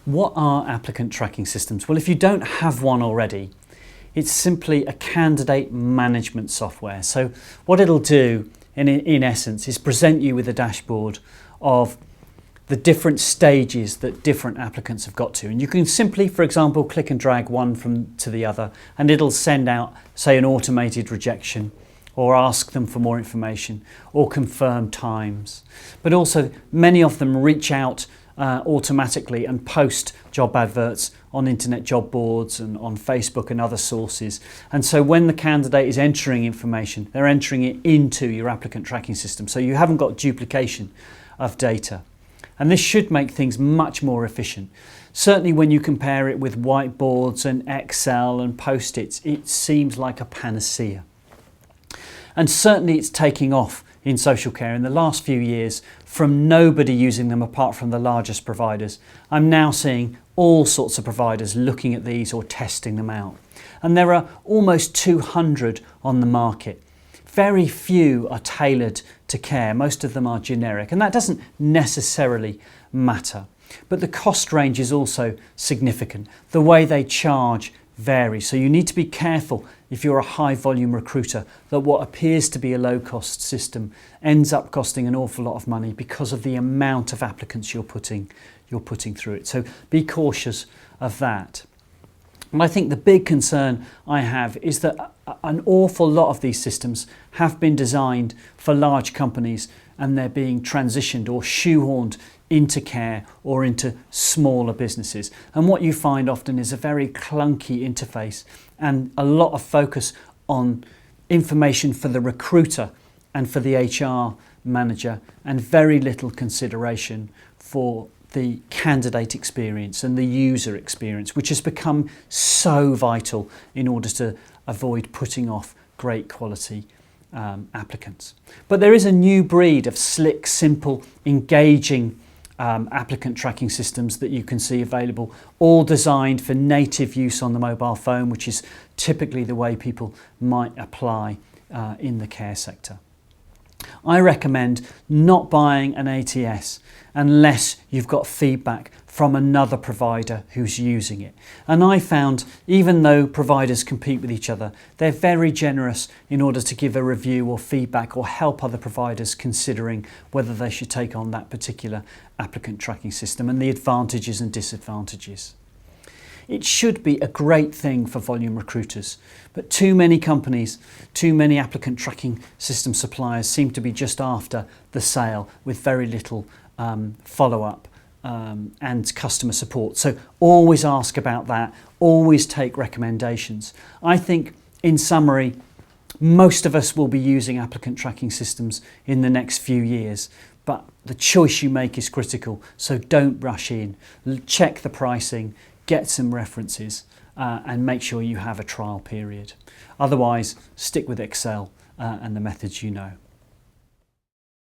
What are applicant tracking systems? Well, if you don't have one already, it's simply a candidate management software. So what it'll do in essence is present you with a dashboard of the different stages that different applicants have got to. And you can simply, for example, click and drag one to the other, and it'll send out, say, an automated rejection, or ask them for more information, or confirm times. But also, many of them reach out automatically and post job adverts on internet job boards and on Facebook and other sources. And so when the candidate is entering information, they're entering it into your applicant tracking system. So you haven't got duplication of data. And this should make things much more efficient. Certainly when you compare it with whiteboards and Excel and Post-its, it seems like a panacea. And certainly it's taking off in social care in the last few years from nobody using them apart from the largest providers. I'm now seeing all sorts of providers looking at these or testing them out. And there are almost 200 on the market. Very few are tailored to care. Most of them are generic, and that doesn't necessarily matter. But the cost range is also significant. The way they charge varies. So you need to be careful if you're a high volume recruiter that what appears to be a low cost system ends up costing an awful lot of money because of the amount of applicants you're putting through it. So be cautious of that. And I think the big concern I have is that an awful lot of these systems have been designed for large companies and they're being transitioned or shoehorned into care or into smaller businesses. And what you find often is a very clunky interface and a lot of focus on information for the recruiter and for the HR manager, and very little consideration for the candidate experience and the user experience, which has become so vital in order to avoid putting off great quality applicants. But there is a new breed of slick, simple, engaging applicant tracking systems that you can see available, all designed for native use on the mobile phone, which is typically the way people might apply in the care sector. I recommend not buying an ATS unless you've got feedback from another provider who's using it. And I found, even though providers compete with each other, they're very generous in order to give a review or feedback or help other providers considering whether they should take on that particular applicant tracking system and the advantages and disadvantages. It should be a great thing for volume recruiters, but too many companies, too many applicant tracking system suppliers seem to be just after the sale with very little follow-up and customer support. So always ask about that, always take recommendations. I think, in summary, most of us will be using applicant tracking systems in the next few years, but the choice you make is critical, so don't rush in. Check the pricing, get some references and make sure you have a trial period. Otherwise, stick with Excel and the methods you know.